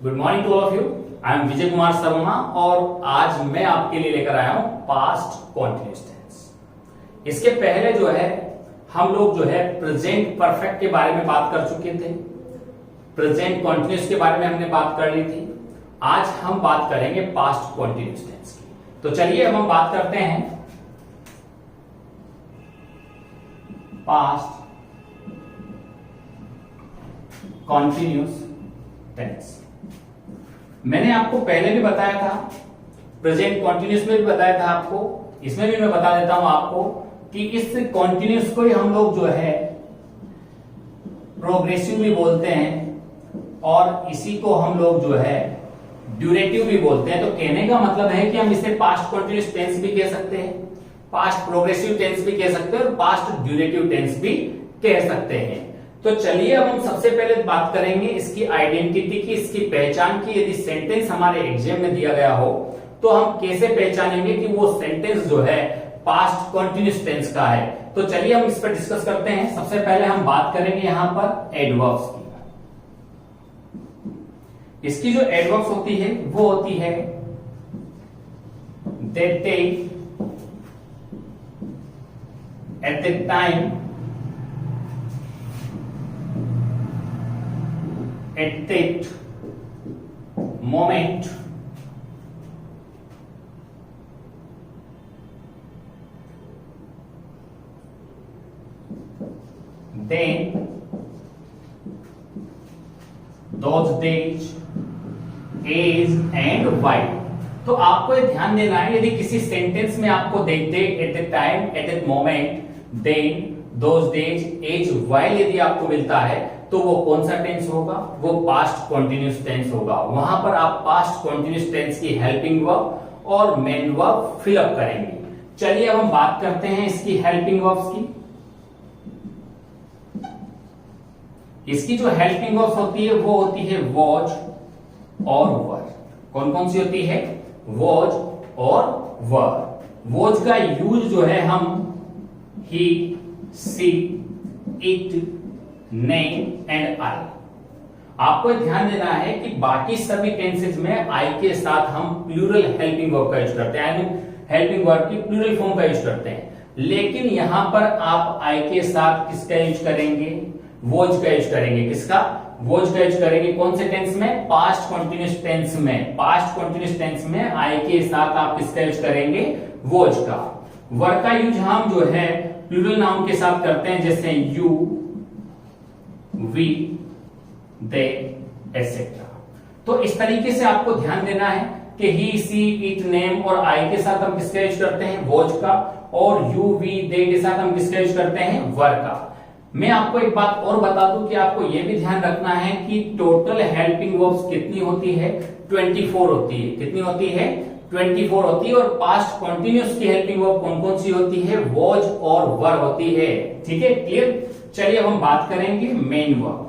Good morning to all of you. I am Vijay Kumar Sharma और आज मैं आपके लिए लेकर आया हूं पास्ट कॉन्टिन्यूअस टेंस। इसके पहले जो है हम लोग जो है प्रेजेंट परफेक्ट के बारे में बात कर चुके थे, प्रेजेंट कॉन्टिन्यूअस के बारे में हमने बात कर ली थी। आज हम बात करेंगे पास्ट कॉन्टिन्यूअस टेंस की। तो चलिए अब हम बात करते हैं पास्ट कॉन्टिन्यूअस टेंस। मैंने आपको पहले भी बताया था, प्रेजेंट कॉन्टिन्यूअस में भी बताया था आपको, इसमें भी मैं बता देता हूं आपको कि इस कॉन्टिन्यूअस को ही हम लोग जो है प्रोग्रेसिव भी बोलते हैं और इसी को हम लोग जो है ड्यूरेटिव भी बोलते हैं। तो कहने का मतलब है कि हम इसे पास्ट कॉन्टिन्यूअस टेंस भी कह सकते हैं, पास्ट प्रोग्रेसिव टेंस भी कह सकते हैं और पास्ट ड्यूरेटिव टेंस भी कह सकते हैं। तो चलिए अब हम सबसे पहले बात करेंगे इसकी आइडेंटिटी की, इसकी पहचान की। यदि सेंटेंस हमारे एग्जाम में दिया गया हो तो हम कैसे पहचानेंगे कि वो सेंटेंस जो है पास्ट कॉन्टिन्यूअस टेंस का है। तो चलिए हम इस पर डिस्कस करते हैं। सबसे पहले हम बात करेंगे यहां पर एडवर्ब्स की। इसकी जो एडवर्ब्स होती है वो होती है that take at the time, at that moment, then, those days, age and why। तो आपको ये ध्यान देना है, यदि किसी सेंटेंस में आपको देख day at the time, at the moment, then, those days, as, while यदि आपको मिलता है तो वो कौन सा टेंस होगा? वो पास्ट कॉन्टिन्यूअस टेंस होगा। वहां पर आप पास्ट कॉन्टिन्यूअस टेंस की हेल्पिंग वर्ब और मेन वर्ब फिलअप करेंगे। चलिए अब हम बात करते हैं इसकी हेल्पिंग वर्ब्स की। इसकी जो हेल्पिंग वर्ब्स होती है वो होती है वॉच और वर। कौन कौन सी होती है? वॉच और वर। वॉच का यूज जो है हम ही, सी, इट, नेम एंड आई। आपको ध्यान देना है कि बाकी सभी टेंसेज में आई के साथ हम प्लूरल हेल्पिंग वर्ब का यूज करते हैं, हेल्पिंग वर्ब की प्लूरल फॉर्म का यूज करते हैं। लेकिन यहां पर आप आई के साथ किसका यूज करेंगे? वॉच का यूज करेंगे। किसका? वॉच का यूज करेंगे। कौन से टेंस में? पास्ट कॉन्टिन्यूअस टेंस में। पास्ट कॉन्टिन्यूअस टेंस में आई के साथ आप किसका यूज करेंगे? वॉच का। वर का यूज हम जो है प्लूरल नाउन के साथ करते हैं, जैसे यू, वी, दे एटसेट्रा। तो इस तरीके से आपको ध्यान देना है कि ही, सी, इट, नेम और आई के साथ हम किसका यूज करते हैं? वॉच का। और यू, वी, दे के साथ हम किसका यूज करते हैं? वर का। मैं आपको एक बात और बता दूं कि आपको यह भी ध्यान रखना है कि टोटल हेल्पिंग वर्ब्स कितनी होती है? 24 होती है। कितनी होती है? 24 होती है। और पास्ट कॉन्टिन्यूअस की हेल्पिंग वर्ब कौन कौन सी होती है? वॉच और वर होती है। ठीक है, क्लियर? चलिए अब हम बात करेंगे मेन वर्ब।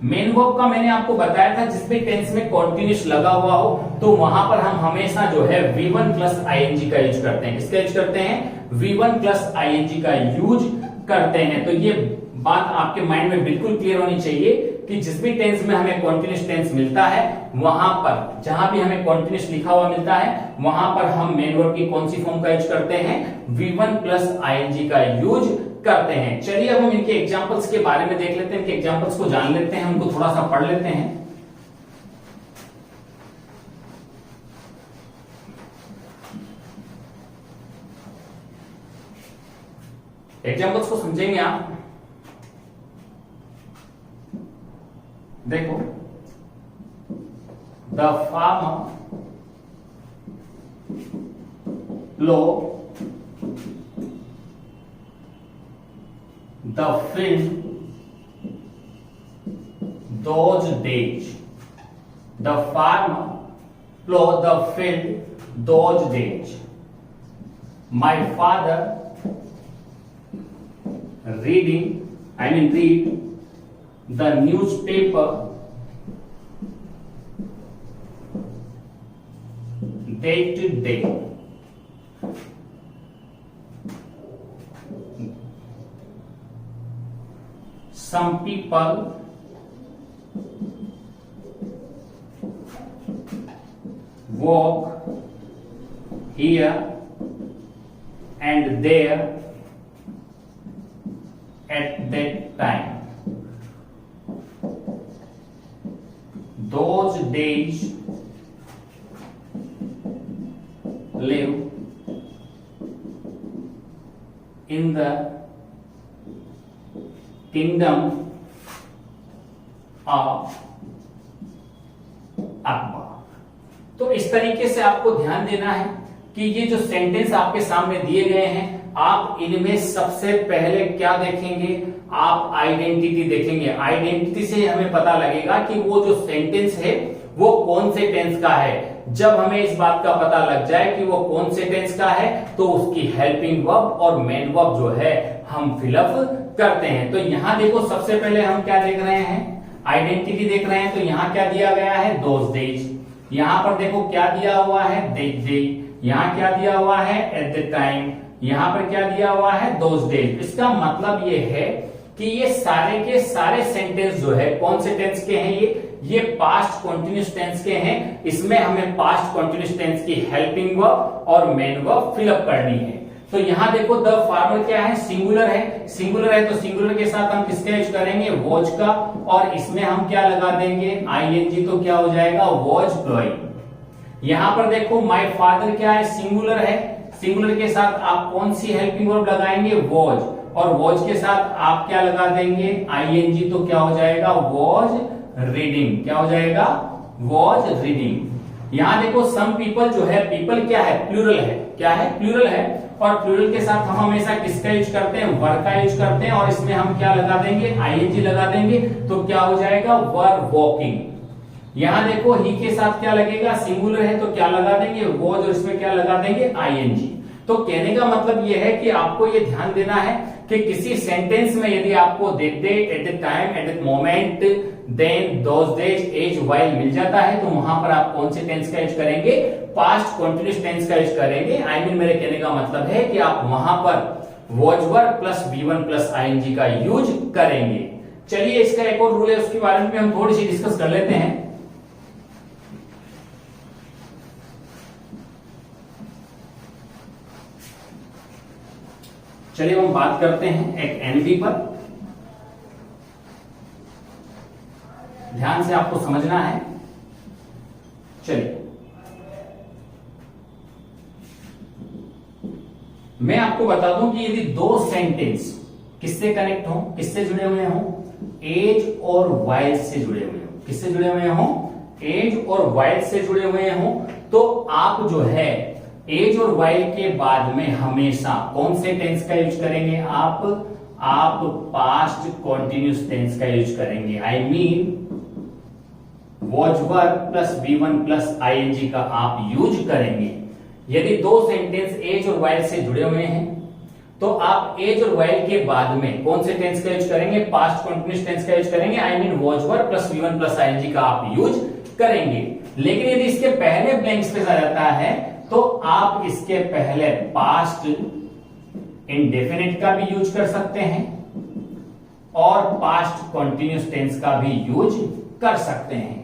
मेन वर्ब का मैंने आपको बताया था जिसमें टेंस में कॉन्टिन्यूअस लगा हुआ हो तो वहां पर हम हमेशा जो है V1 प्लस ING का यूज करते हैं। किसका यूज करते हैं? V1 प्लस ING का यूज करते हैं। तो ये बात आपके माइंड में बिल्कुल क्लियर होनी चाहिए कि जिस भी टेंस में हमें कॉन्टिन्यूअस टेंस मिलता है वहां पर, जहां भी हमें कॉन्टिन्यूअस लिखा हुआ मिलता है वहां पर हम मेन वर्ब की कौन सी फॉर्म का यूज करते हैं? V1 प्लस ING का यूज करते हैं। चलिए अब हम इनके एग्जांपल्स के बारे में देख लेते हैं, इनके एग्जांपल्स को जान लेते हैं, उनको थोड़ा सा पढ़ लेते हैं। एग्जांपल्स को समझेंगे आप। देखो, the farmer plough the field those days। The farmer plowed the field those days। My father read the newspaper day to day। Some people walk here and there at that time. Those days live in the kingdom of Akbar. तो इस तरीके से आपको ध्यान देना है कि ये जो सेंटेंस आपके सामने दिए गए हैं, आप इनमें सबसे पहले क्या देखेंगे, आप आइडेंटिटी देखेंगे। आइडेंटिटी से हमें पता लगेगा कि वो जो सेंटेंस है वो कौन से टेंस का है। जब हमें इस बात का पता लग जाए कि वो कौन से टेंस का है, तो उसकी हेल्पिंग वर्ब और मेन वर्ब जो है हम फिलअप करते हैं। तो यहां देखो, सबसे पहले हम क्या देख रहे हैं, आइडेंटिटी देख रहे हैं। तो यहां क्या दिया गया है, दोज डेज। यहां पर देखो क्या दिया हुआ है, दैट डे। यहां क्या दिया हुआ है, एट द टाइम। यहां पर क्या दिया हुआ है, दोज डेज। इसका मतलब ये है कि ये सारे के सारे सेंटेंस जो है कौन से टेंस के हैं, ये पास्ट कॉन्टिन्यूस टेंस के हैं। इसमें हमें पास्ट कॉन्टिन्यूस टेंस की हेल्पिंग वर्ब और मेन वर्ब फिलअप करनी है। तो यहां देखो, द फार्मर क्या है, सिंगुलर है। सिंगुलर है तो सिंगुलर के साथ हम किसका यूज करेंगे, वॉच का, और इसमें हम क्या लगा देंगे, आईएनजी। तो क्या हो जाएगा, वॉच ग्लोइंग। यहां पर देखो, माय फादर क्या है, सिंगुलर है। सिंगुलर के साथ आप कौन सी हेल्पिंग वर्ब लगाएंगे, वॉच, और वॉच के साथ आप क्या लगा देंगे, आईएनजी। तो क्या हो जाएगा, वॉच रीडिंग। क्या हो जाएगा, वॉच रीडिंग। यहां देखो, सम पीपल जो है, पीपल क्या है, प्लूरल है। क्या है, प्लूरल है, और प्लूरल के साथ हम हमेशा किसका यूज करते हैं, वर का यूज करते हैं, और इसमें हम क्या लगा देंगे, आईएनजी लगा देंगे। तो क्या हो जाएगा, वर वॉकिंग। यहां देखो, ही के साथ क्या लगेगा, सिंगुलर है तो क्या लगा देंगे, वॉच, और इसमें क्या लगा देंगे, आईएनजी। तो कहने का मतलब यह है कि आपको यह ध्यान देना है कि किसी सेंटेंस में यदि आपको that day, at the time, at the moment, then, those days, as, while मिल जाता है, तो वहां पर आप कौन से टेंस का यूज करेंगे, पास्ट कॉन्टिन्यूस टेंस का यूज करेंगे। आई मीन मेरे कहने का मतलब है कि आप वहां पर watch verb plus V1 plus ING का यूज करेंगे। चलिए, इसका एक और रूल है, उसके बारे में हम थोड़ी सी डिस्कस कर लेते हैं। चलिए हम बात करते हैं एक एनवी पर। ध्यान से आपको समझना है। चलिए, मैं आपको बता दूं कि यदि दो सेंटेंस किससे कनेक्ट हो, किससे जुड़े हुए हो, एज और वाइल से जुड़े हुए हो। किससे जुड़े हुए हो, एज और वाइल से जुड़े हुए हो, तो आप जो है एज और वाइल के बाद में हमेशा कौन से टेंस का यूज करेंगे, आप पास्ट कॉन्टिन्यूस टेंस का यूज करेंगे। I mean watch verb plus V1 plus ING का आप यूज करेंगे। यदि दो सेंटेंस एज और वाइल से जुड़े हुए हैं, तो आप एज और वाइल के बाद में कौन से टेंस का यूज करेंगे, पास्ट कॉन्टिन्यूस टेंस का यूज करेंगे। I mean watch verb plus V1 plus ING का आप यूज करेंगे। लेकिन यदि इसके पहले ब्लैंक स्पेस आ जाता है, तो आप इसके पहले पास्ट इंडेफिनिट का भी यूज कर सकते हैं और पास्ट कॉन्टिन्यूस टेंस का भी यूज कर सकते हैं।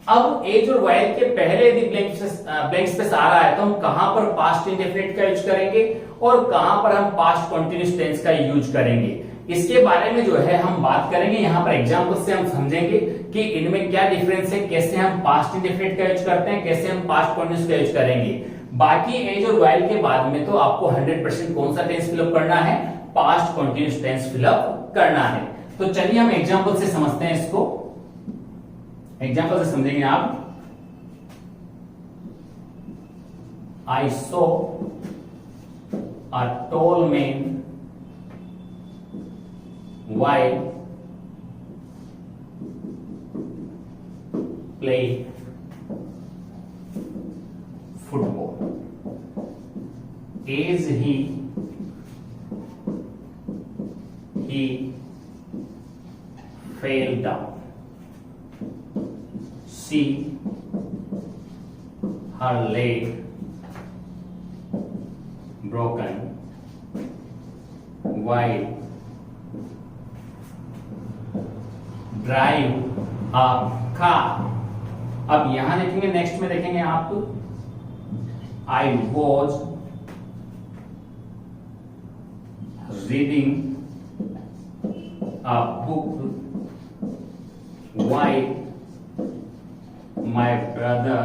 अब एज और वाइल के पहले यदि ब्लैंक स्पेस आ रहा है, तो हम कहां पर पास्ट इंडेफिनिट का यूज करेंगे और कहां पर हम पास्ट कॉन्टिन्यूस टेंस का यूज करेंगे, इसके बारे में जो है हम बात करेंगे। यहां पर एग्जांपल से हम समझेंगे कि इनमें क्या डिफरेंस है, कैसे हम पास्ट इंडेफिनिट का यूज करते हैं, कैसे हम पास्ट कॉन्टिन्यूस का यूज करेंगे। बाकी एज और वाइल के बाद में तो आपको 100% कौन सा टेंस फिलअप करना है, पास्ट कॉन्टिन्यूस टेंस फिलअप करना है। तो चलिए हम एग्जांपल से समझते हैं इसको। एग्जांपल से समझेंगे आप। I saw a tall man while playing football. As he fell down. See her leg broken while drive a car. अब यहां देखेंगे, नेक्स्ट में देखेंगे आप I was reading a book while my brother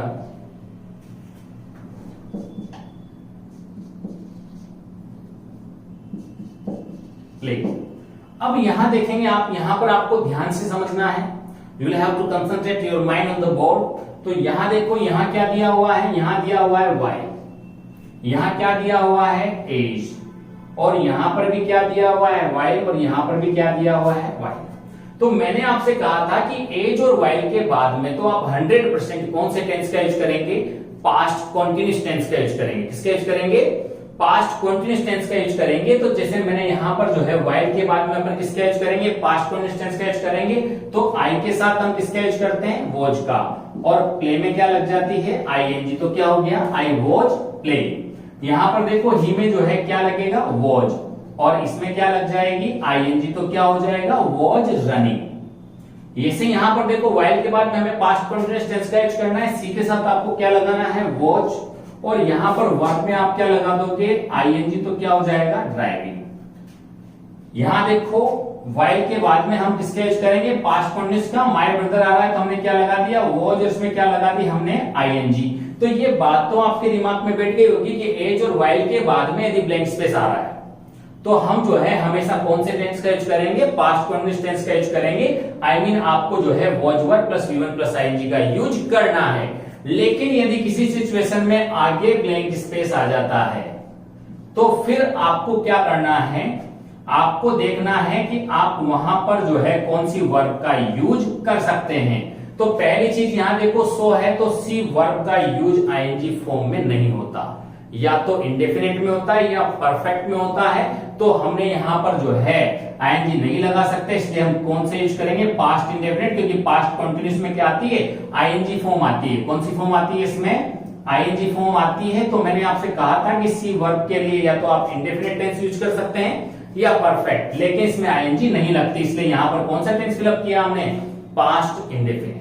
played। अब यहां देखेंगे आप, यहां पर आपको ध्यान से समझना है, you will have to concentrate your mind on the board. तो यहां देखो, यहां क्या दिया हुआ है, यहां दिया हुआ है y, यहां क्या दिया हुआ है एज, और यहां पर भी क्या दिया हुआ है y, और यहां पर भी क्या दिया हुआ है y। तो मैंने आपसे कहा था कि एज और y के बाद में तो आप 100% कौन से टेंस का यूज करेंगे, पास्ट कॉन्टिन्यूस टेंस का यूज करेंगे। किसका यूज करेंगे, पास्ट कॉन्टिन्यूस टेंस का यूज करेंगे। तो जैसे मैंने यहां पर जो है while के बाद में अपन किसका यूज करेंगे, पास्ट कॉन्टिन्यूस टेंस का यूज करेंगे। तो I के साथ हम किसका यूज करते हैं, वॉज का, और प्ले में क्या लग जाती है ing। तो क्या हो गया, आई वॉज प्लेइंग। यहां पर देखो ही में जो है क्या लगेगा, वॉज, और इसमें क्या लग जाएगी ing। तो क्या हो जाएगा, वॉज रनिंग। ऐसे यहां पर देखो while के बाद में हमें पास्ट कॉन्टिन्यूस टेंस का यूज करना है, सी के साथ आपको क्या लगाना है, वॉच, और यहां पर वर्ब में आप क्या लगा दोगे ing। तो क्या हो जाएगा, ड्राइविंग। यहां देखो while के बाद में हम किसका यूज करेंगे, पास्ट कॉन्टिन्यूस का। माय ब्रदर आ रहा है तो हमने क्या लगा दिया, वॉज, इसमें क्या लगा दी हमने ing। तो ये बात तो आपके दिमाग में बैठ गई होगी कि एज और while के बाद में यदि ब्लैंक स्पेस आ रहा है तो हम जो है हमेशा कौन से टेंस का यूज करेंगे, पास्ट कॉन्टिन्यूस टेंस का यूज करेंगे। आई मीन आपको जो है was verb plus V1 plus ing का यूज करना है। लेकिन यदि किसी सिचुएशन में आगे ब्लैंक स्पेस आ जाता है तो फिर आपको क्या करना है, आपको देखना है कि आप वहां पर जो है कौन सी वर्ब का यूज कर सकते हैं। तो पहली चीज यहां देखो सो है, तो सी वर्ब का यूज ing फॉर्म में नहीं होता, या तो इंडेफिनिट में होता है या परफेक्ट में होता है। तो हमने यहां पर जो है ing नहीं लगा सकते, इसलिए हम कौन से यूज करेंगे, पास्ट इंडेफिनिट, क्योंकि पास्ट कॉन्टिन्यूस में क्या आती है, ing फॉर्म आती है। कौन सी फॉर्म आती है, इसमें ing फॉर्म आती है। तो मैंने आपसे कहा था कि सी वर्ब के लिए या तो आप इंडेफिनिट टेंस यूज कर सकते हैं या परफेक्ट, लेकिन इसमें ing नहीं लगती, इसलिए यहां पर कौन सा टेंस फिलअप किया हमने, पास्ट इंडेफिनिट।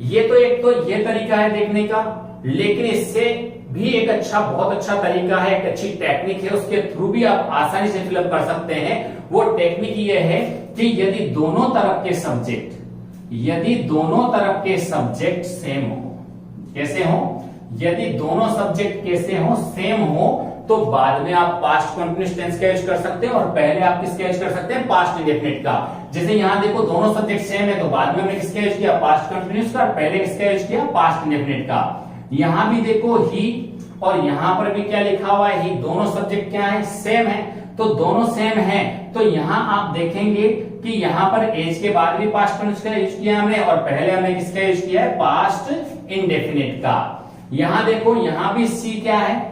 ये तो एक तो ये तरीका है देखने का, लेकिन इससे भी एक अच्छा, बहुत अच्छा तरीका है, एक अच्छी टेक्निक है, उसके थ्रू भी आप आसानी से फिलअप कर सकते हैं। वो टेक्निक ये है कि यदि दोनों तरफ के सब्जेक्ट, यदि दोनों तरफ के सब्जेक्ट सेम हो, कैसे हो, यदि दोनों सब्जेक्ट कैसे हो, सेम हो, तो बाद में आप पास्ट कॉन्टिन्यूस टेंस का यूज कर सकते हैं और पहले आप किसका यूज कर सकते हैं, पास्ट इंडेफिनिट का। जैसे यहां देखो दोनों सब्जेक्ट सेम है तो बाद में हमने किसका यूज किया, पास्ट कॉन्टिन्यूस का, पहले किसका यूज किया, पास्ट इंडेफिनिट का। यहां भी देखो ही, और यहां पर भी क्या लिखा हुआ है, ही, दोनों सब्जेक्ट क्या है, सेम है। तो दोनों सेम है, तो यहां आप देखेंगे कि यहां पर एज के बाद भी पास्ट कॉन्टिन्यूस का यूज किया हमने, और पहले हमने किसका यूज किया है, पास्ट इंडेफिनिट का। यहां देखो यहां भी सी क्या है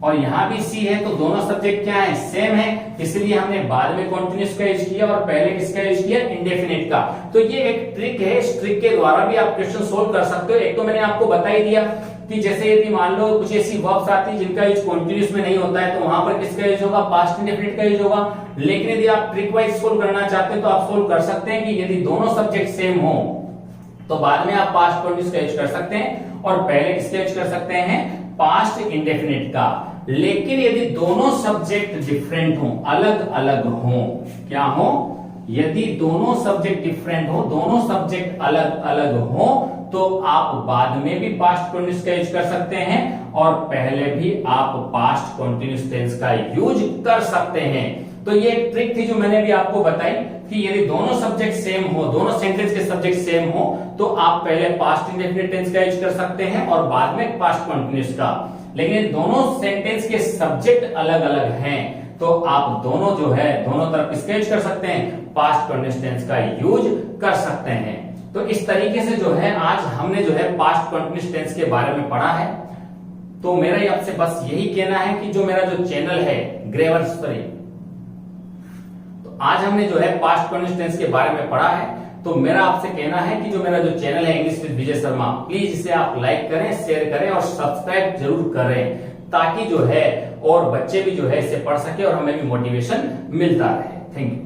और यहां भी सी है, तो दोनों सब्जेक्ट क्या है, सेम है, इसलिए हमने बाद में कॉन्टिन्यूस का यूज किया और पहले किसका यूज किया, इंडेफिनिट का। तो ये एक ट्रिक है, इस ट्रिक के द्वारा भी आप क्वेश्चन सोल्व कर सकते हो। एक तो मैंने आपको बता ही दिया कि जैसे यदि मान लो कुछ ऐसी वर्ब्स आती है जिनका यूज कॉन्टिन्यूस में नहीं होता है तो वहां पर किसका यूज होगा, पास्ट इंडेफिनिट का यूज होगा। लेकिन यदि आप ट्रिक वाइज सोल्व करना चाहते हैं तो आप सोल्व कर सकते हैं कि यदि दोनों सब्जेक्ट सेम हो तो बाद में आप पास्ट कॉन्टिन्यूस का यूज कर सकते हैं और पहले किसका यूज कर सकते हैं, पास्ट इंडेफिनिट का। लेकिन यदि दोनों सब्जेक्ट डिफरेंट हो, अलग अलग हो, क्या हो, यदि दोनों सब्जेक्ट डिफरेंट हो, दोनों सब्जेक्ट अलग अलग हो, तो आप बाद में भी पास्ट कॉन्टिन्यूस का यूज कर सकते हैं और पहले भी आप पास्ट कॉन्टिन्यूस टेंस का यूज कर सकते हैं। तो ये एक ट्रिक थी जो मैंने भी आपको बताई कि यदि दोनों सब्जेक्ट सेम हो, दोनों सेंटेंस के सब्जेक्ट सेम हो, तो आप पहले पास्ट इंडेफिनिट टेंस का यूज कर सकते हैं और बाद में पास्ट कॉन्टिन्यूस का। लेकिन दोनों सेंटेंस के सब्जेक्ट अलग अलग हैं तो आप दोनों जो है, दोनों तरफ किसका यूज कर सकते हैं, पास्ट कॉन्टिन्यूस टेंस का यूज कर सकते हैं। तो इस तरीके से जो है आज हमने जो है पास्ट कॉन्टिन्यूस टेंस के बारे में पढ़ा है। तो मेरा आपसे बस यही कहना है कि जो मेरा जो चैनल है ग्रेवर्सरी, तो आज हमने जो है पास्ट कॉन्टिन्यूस टेंस के बारे में पढ़ा है। तो मेरा आपसे कहना है कि जो मेरा जो चैनल है English with Vijay Sharma, please इसे आप लाइक करें, शेयर करें और सब्सक्राइब जरूर करें, ताकि जो है और बच्चे भी जो है इसे पढ़ सके और हमें भी मोटिवेशन मिलता रहे। Thank you.